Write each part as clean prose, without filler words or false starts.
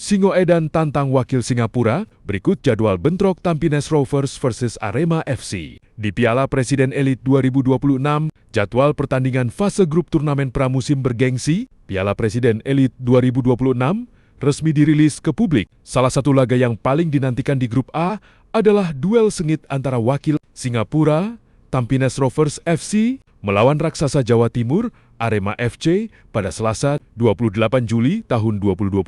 Singoedan tantang wakil Singapura, berikut jadwal bentrok Tampines Rovers versus Arema FC. Di Piala Presiden Elite 2026, jadwal pertandingan fase grup turnamen pramusim bergengsi, Piala Presiden Elite 2026, resmi dirilis ke publik. Salah satu laga yang paling dinantikan di grup A adalah duel sengit antara wakil Singapura, Tampines Rovers FC, melawan raksasa Jawa Timur, Arema FC, pada Selasa 28 Juli tahun 2026.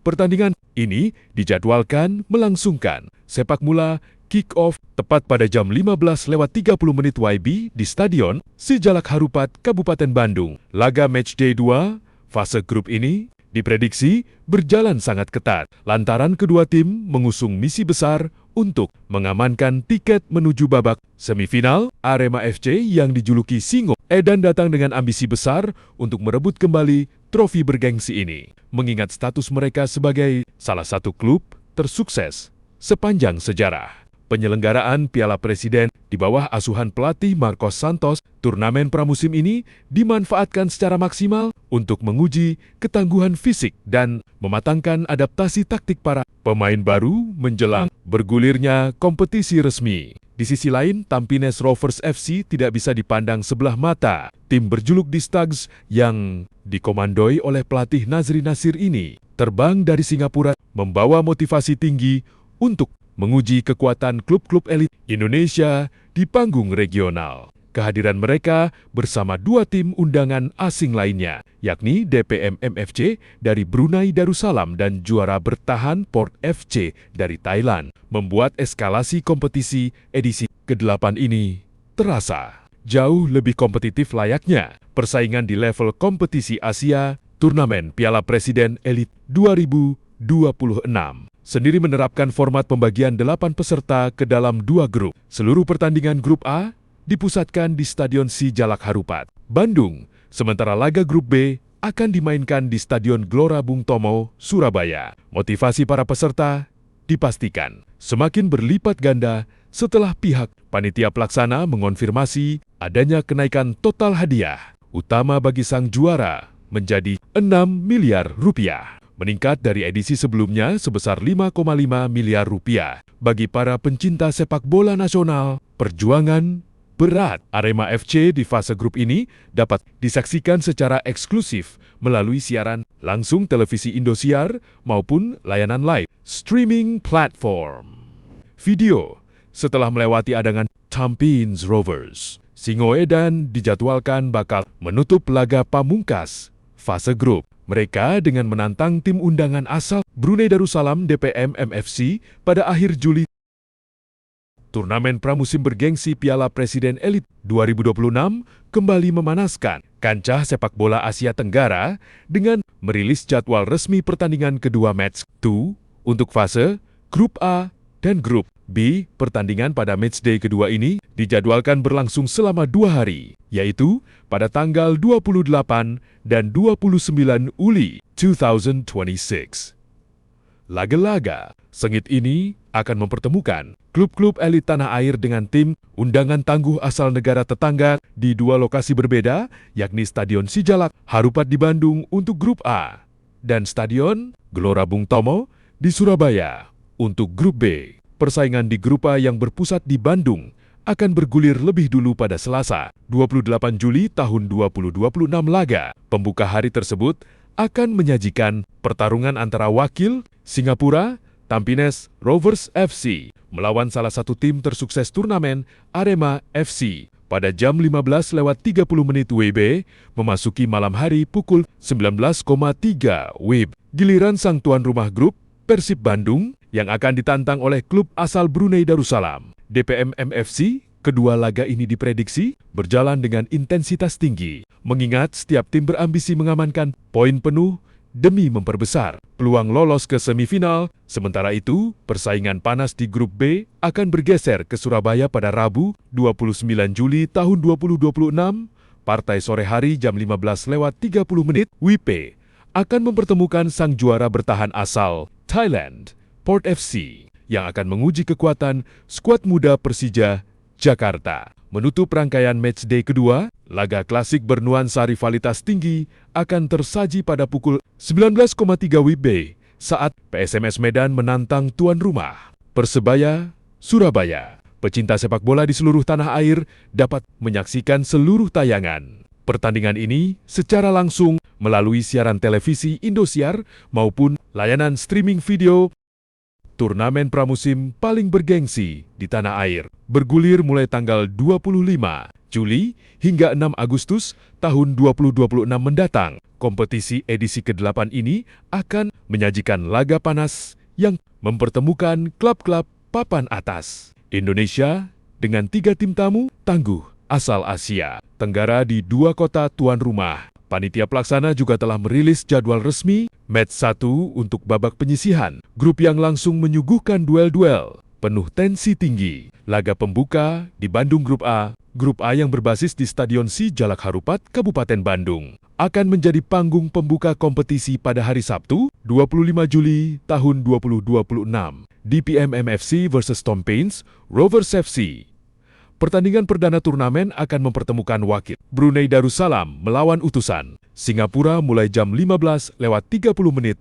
Pertandingan ini dijadwalkan melangsungkan sepak mula kick-off tepat pada jam 15.30 WIB di Stadion Sijalak Harupat, Kabupaten Bandung. Laga matchday 2 fase grup ini diprediksi berjalan sangat ketat lantaran kedua tim mengusung misi besar untuk mengamankan tiket menuju babak semifinal. Arema FC yang dijuluki Singo Edan datang dengan ambisi besar untuk merebut kembali trofi bergengsi ini, mengingat status mereka sebagai salah satu klub tersukses sepanjang sejarah. Penyelenggaraan Piala Presiden di bawah asuhan pelatih Marcos Santos, turnamen pramusim ini dimanfaatkan secara maksimal untuk menguji ketangguhan fisik dan mematangkan adaptasi taktik para pemain baru menjelang bergulirnya kompetisi resmi. Di sisi lain, Tampines Rovers FC tidak bisa dipandang sebelah mata. Tim berjuluk The Stags yang dikomandoi oleh pelatih Nazri Nasir ini terbang dari Singapura membawa motivasi tinggi untuk menguji kekuatan klub-klub elit Indonesia di panggung regional. Kehadiran mereka bersama dua tim undangan asing lainnya, yakni DPM MFC dari Brunei Darussalam dan juara bertahan Port FC dari Thailand, membuat eskalasi kompetisi edisi ke-8 ini terasa jauh lebih kompetitif layaknya persaingan di level kompetisi Asia, turnamen Piala Presiden Elite 2026. Sendiri menerapkan format pembagian 8 peserta ke dalam 2 grup. Seluruh pertandingan grup A dipusatkan di Stadion Sijalak Harupat, Bandung, sementara laga grup B akan dimainkan di Stadion Gelora Bung Tomo, Surabaya. Motivasi para peserta dipastikan semakin berlipat ganda setelah pihak panitia pelaksana mengonfirmasi adanya kenaikan total hadiah utama bagi sang juara menjadi 6 miliar rupiah. Meningkat dari edisi sebelumnya sebesar 5,5 miliar rupiah. Bagi para pencinta sepak bola nasional, perjuangan berat Arema FC di fase grup ini dapat disaksikan secara eksklusif melalui siaran langsung televisi Indosiar maupun layanan live streaming platform. Video setelah melewati adangan Tampines Rovers, Singoedan dijadwalkan bakal menutup laga pamungkas fase grup mereka dengan menantang tim undangan asal Brunei Darussalam DPM MFC pada akhir Juli. Turnamen pramusim bergengsi Piala Presiden Elite 2026 kembali memanaskan kancah sepak bola Asia Tenggara dengan merilis jadwal resmi pertandingan kedua match 2 untuk fase Grup A dan Grup B. Pertandingan pada matchday kedua ini dijadwalkan berlangsung selama 2 hari, yaitu pada tanggal 28 dan 29 Juli 2026. Laga-laga sengit ini akan mempertemukan klub-klub elit tanah air dengan tim undangan tangguh asal negara tetangga di 2 lokasi berbeda, yakni Stadion Sijalak Harupat di Bandung untuk Grup A dan Stadion Gelora Bung Tomo di Surabaya untuk Grup B. Persaingan di Grup A yang berpusat di Bandung akan bergulir lebih dulu pada Selasa, 28 Juli tahun 2026 laga. Pembuka hari tersebut akan menyajikan pertarungan antara wakil Singapura, Tampines Rovers FC, melawan salah satu tim tersukses turnamen Arema FC pada jam 15.30 WIB memasuki malam hari pukul 19.3 WIB. Giliran sang tuan rumah grup Persib Bandung yang akan ditantang oleh klub asal Brunei Darussalam, DPM MFC. Kedua laga ini diprediksi berjalan dengan intensitas tinggi, mengingat setiap tim berambisi mengamankan poin penuh demi memperbesar peluang lolos ke semifinal. Sementara itu, persaingan panas di Grup B akan bergeser ke Surabaya pada Rabu, 29 Juli tahun 2026. Partai sore hari jam 15.30 WIB akan mempertemukan sang juara bertahan asal Thailand, Port FC, yang akan menguji kekuatan skuad muda Persija Jakarta. Menutup rangkaian matchday kedua, laga klasik bernuansa rivalitas tinggi akan tersaji pada pukul 19.3 WIB saat PSMS Medan menantang tuan rumah. Persebaya Surabaya. Pecinta sepak bola di seluruh tanah air dapat menyaksikan seluruh tayangan pertandingan ini secara langsung melalui siaran televisi Indosiar maupun layanan streaming video. Turnamen pramusim paling bergengsi di tanah air bergulir mulai tanggal 25 Juli hingga 6 Agustus tahun 2026 mendatang. Kompetisi edisi ke-8 ini akan menyajikan laga panas yang mempertemukan klub-klub papan atas. Indonesia dengan 3 tim tamu tangguh asal Asia Tenggara di 2 kota tuan rumah. Panitia pelaksana juga telah merilis jadwal resmi match 1 untuk babak penyisihan. Grup yang langsung menyuguhkan duel-duel penuh tensi tinggi. Laga pembuka di Bandung Grup A. Grup A yang berbasis di Stadion Sijalak Harupat, Kabupaten Bandung, akan menjadi panggung pembuka kompetisi pada hari Sabtu, 25 Juli tahun 2026 di PMMFC vs Tom Paine Rovers FC. Pertandingan perdana turnamen akan mempertemukan wakil Brunei Darussalam melawan utusan Singapura mulai jam 15:30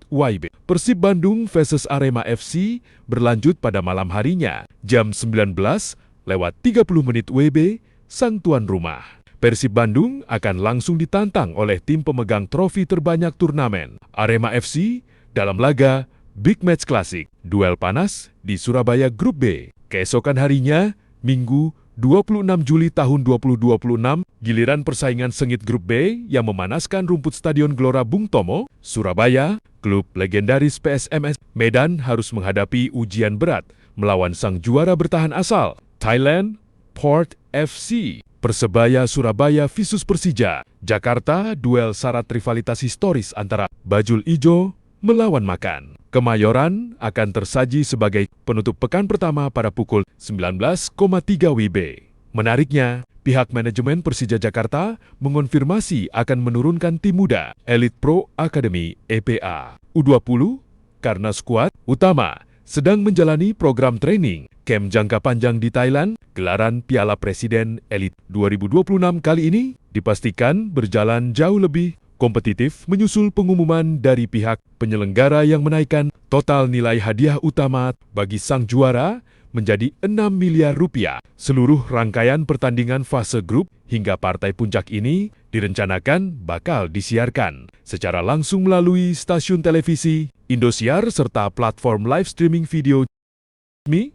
WIB. Persib Bandung vs Arema FC berlanjut pada malam harinya jam 19:30 WIB sang tuan rumah. Persib Bandung akan langsung ditantang oleh tim pemegang trofi terbanyak turnamen Arema FC dalam laga Big Match Klasik. Duel panas di Surabaya Grup B. Keesokan harinya, Minggu 26 Juli tahun 2026, giliran persaingan sengit Grup B yang memanaskan rumput Stadion Gelora Bung Tomo, Surabaya. Klub legendaris PSMS Medan harus menghadapi ujian berat melawan sang juara bertahan asal, Thailand Port FC. Persebaya Surabaya vs Persija Jakarta, duel syarat rivalitas historis antara Bajul Ijo melawan Makan. Kemayoran akan tersaji sebagai penutup pekan pertama pada pukul 19:03 WIB. Menariknya, pihak manajemen Persija Jakarta mengonfirmasi akan menurunkan tim muda Elite Pro Academy (EPA) U20 karena skuad utama sedang menjalani program training camp jangka panjang di Thailand. Gelaran Piala Presiden Elite 2026 kali ini dipastikan berjalan jauh lebih kompetitif menyusul pengumuman dari pihak penyelenggara yang menaikkan total nilai hadiah utama bagi sang juara menjadi 6 miliar rupiah. Seluruh rangkaian pertandingan fase grup hingga partai puncak ini direncanakan bakal disiarkan secara langsung melalui stasiun televisi Indosiar serta platform live streaming video.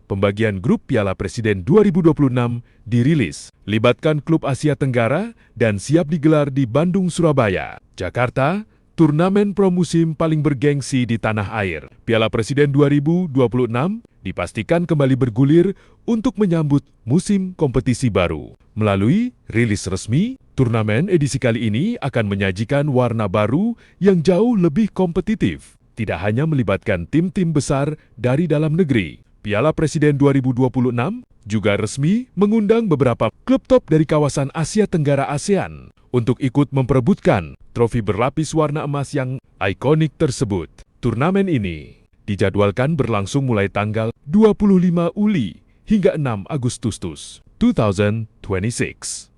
Pembagian grup Piala Presiden 2026 dirilis, libatkan klub Asia Tenggara dan siap digelar di Bandung, Surabaya, Jakarta. Turnamen pramusim paling bergengsi di tanah air, Piala Presiden 2026, dipastikan kembali bergulir untuk menyambut musim kompetisi baru. Melalui rilis resmi, turnamen edisi kali ini akan menyajikan warna baru yang jauh lebih kompetitif. Tidak hanya melibatkan tim-tim besar dari dalam negeri, Piala Presiden 2026 juga resmi mengundang beberapa klub top dari kawasan Asia Tenggara ASEAN untuk ikut memperebutkan trofi berlapis warna emas yang ikonik tersebut. Turnamen ini dijadwalkan berlangsung mulai tanggal 25 Juli hingga 6 Agustus 2026.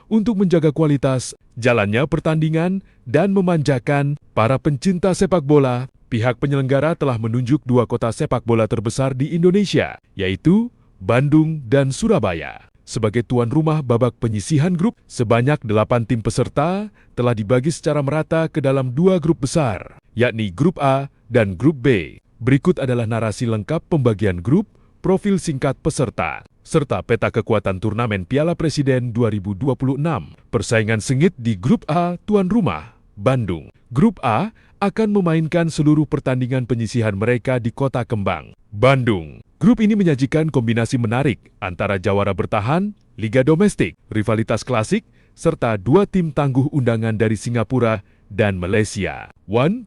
Untuk menjaga kualitas jalannya pertandingan dan memanjakan para pencinta sepak bola, pihak penyelenggara telah menunjuk 2 kota sepak bola terbesar di Indonesia, yaitu Bandung dan Surabaya. Sebagai tuan rumah babak penyisihan grup, sebanyak 8 tim peserta telah dibagi secara merata ke dalam 2 grup besar, yakni Grup A dan Grup B. Berikut adalah narasi lengkap pembagian grup, profil singkat peserta, serta peta kekuatan turnamen Piala Presiden 2026. Persaingan sengit di Grup A tuan rumah, Bandung. Grup A akan memainkan seluruh pertandingan penyisihan mereka di Kota Kembang, Bandung. Grup ini menyajikan kombinasi menarik antara jawara bertahan, liga domestik, rivalitas klasik, serta 2 tim tangguh undangan dari Singapura dan Malaysia.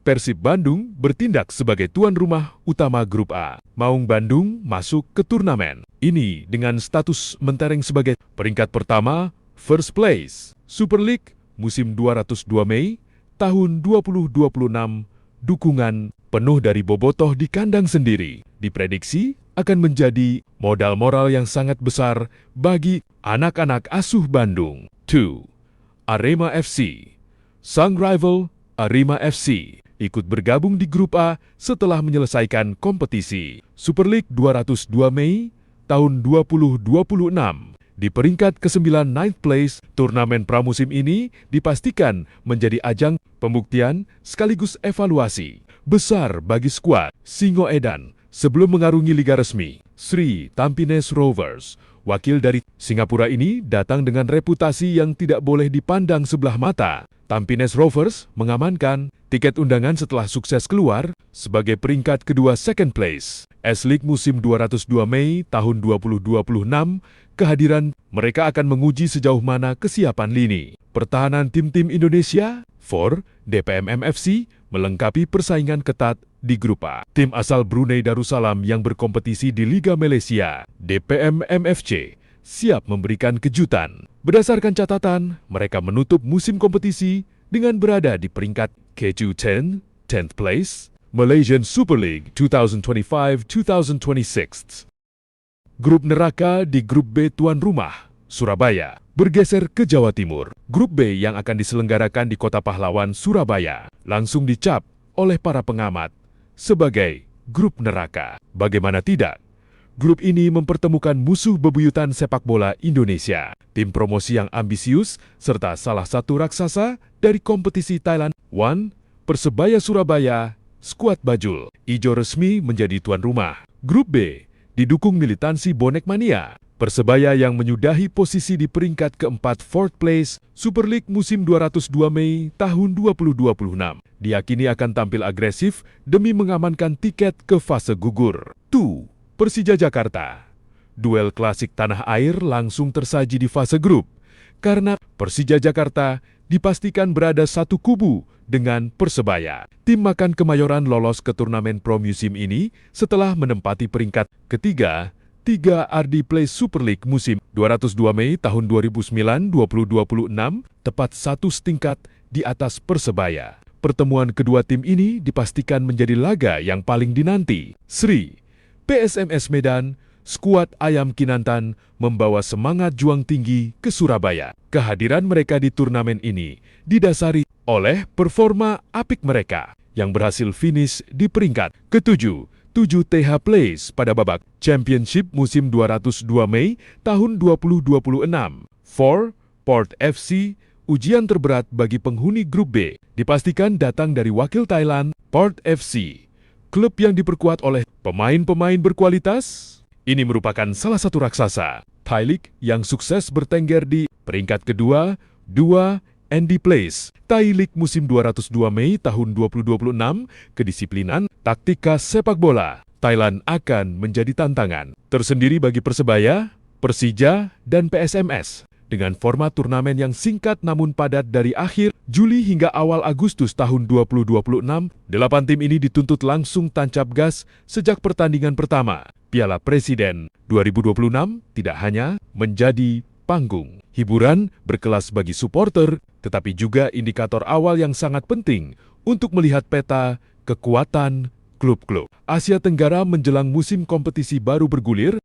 Persib Bandung bertindak sebagai tuan rumah utama Grup A. Maung Bandung masuk ke turnamen ini dengan status mentereng sebagai peringkat pertama, first place, Super League musim 202 Mei tahun 2026, dukungan penuh dari bobotoh di kandang sendiri diprediksi akan menjadi modal moral yang sangat besar bagi anak-anak asuh Bandung. 2. Arema FC. Sang rival Arema FC ikut bergabung di Grup A setelah menyelesaikan kompetisi. Super League 202 Mei tahun 2026. Di peringkat ke-9 ninth place, turnamen pramusim ini dipastikan menjadi ajang pembuktian sekaligus evaluasi besar bagi skuad Singoedan sebelum mengarungi liga resmi. Sri Tampines Rovers, wakil dari Singapura ini datang dengan reputasi yang tidak boleh dipandang sebelah mata. Tampines Rovers mengamankan tiket undangan setelah sukses keluar sebagai peringkat kedua second place. S-League musim 202 Mei tahun 2026, kehadiran mereka akan menguji sejauh mana kesiapan lini. Pertahanan tim-tim Indonesia, FOR, DPM FC, melengkapi persaingan ketat di Grup A. Tim asal Brunei Darussalam yang berkompetisi di Liga Malaysia, DPM MFC, siap memberikan kejutan. Berdasarkan catatan, mereka menutup musim kompetisi dengan berada di peringkat K2 10th place, Malaysian Super League 2025-2026. Grup neraka di Grup B tuan rumah, Surabaya, bergeser ke Jawa Timur. Grup B yang akan diselenggarakan di Kota Pahlawan, Surabaya, langsung dicap oleh para pengamat sebagai grup neraka. Bagaimana tidak? Grup ini mempertemukan musuh bebuyutan sepak bola Indonesia, tim promosi yang ambisius, serta salah satu raksasa dari kompetisi Thailand One, Persebaya Surabaya, skuad Bajul Ijo resmi menjadi tuan rumah. Grup B didukung militansi bonek mania. Persebaya yang menyudahi posisi di peringkat keempat fourth place Super League musim 202 Mei tahun 2026 diyakini akan tampil agresif demi mengamankan tiket ke fase gugur. 2. Persija Jakarta. Duel klasik tanah air langsung tersaji di fase grup karena Persija Jakarta dipastikan berada satu kubu dengan Persebaya. Tim Makan Kemayoran lolos ke turnamen pro musim ini setelah menempati peringkat ketiga 3 RD Play Super League musim 202 Mei tahun 2009-2026, tepat satu setingkat di atas Persebaya. Pertemuan kedua tim ini dipastikan menjadi laga yang paling dinanti. Sri, PSMS Medan, skuad Ayam Kinantan membawa semangat juang tinggi ke Surabaya. Kehadiran mereka di turnamen ini didasari oleh performa apik mereka yang berhasil finish di peringkat ke-7 7 Place pada babak Championship musim 202 Mei tahun 2026. 4. Port FC, ujian terberat bagi penghuni Grup B, dipastikan datang dari wakil Thailand, Port FC. Klub yang diperkuat oleh pemain-pemain berkualitas, ini merupakan salah satu raksasa Thai League yang sukses bertengger di peringkat kedua, 2 ND Place. Thai League musim 202 Mei tahun 2026, kedisiplinan taktika sepak bola Thailand akan menjadi tantangan tersendiri bagi Persebaya, Persija, dan PSMS. Dengan format turnamen yang singkat namun padat dari akhir Juli hingga awal Agustus tahun 2026, 8 tim ini dituntut langsung tancap gas sejak pertandingan pertama. Piala Presiden 2026 tidak hanya menjadi panggung hiburan berkelas bagi supporter, tetapi juga indikator awal yang sangat penting untuk melihat peta kekuatan klub-klub Asia Tenggara menjelang musim kompetisi baru bergulir.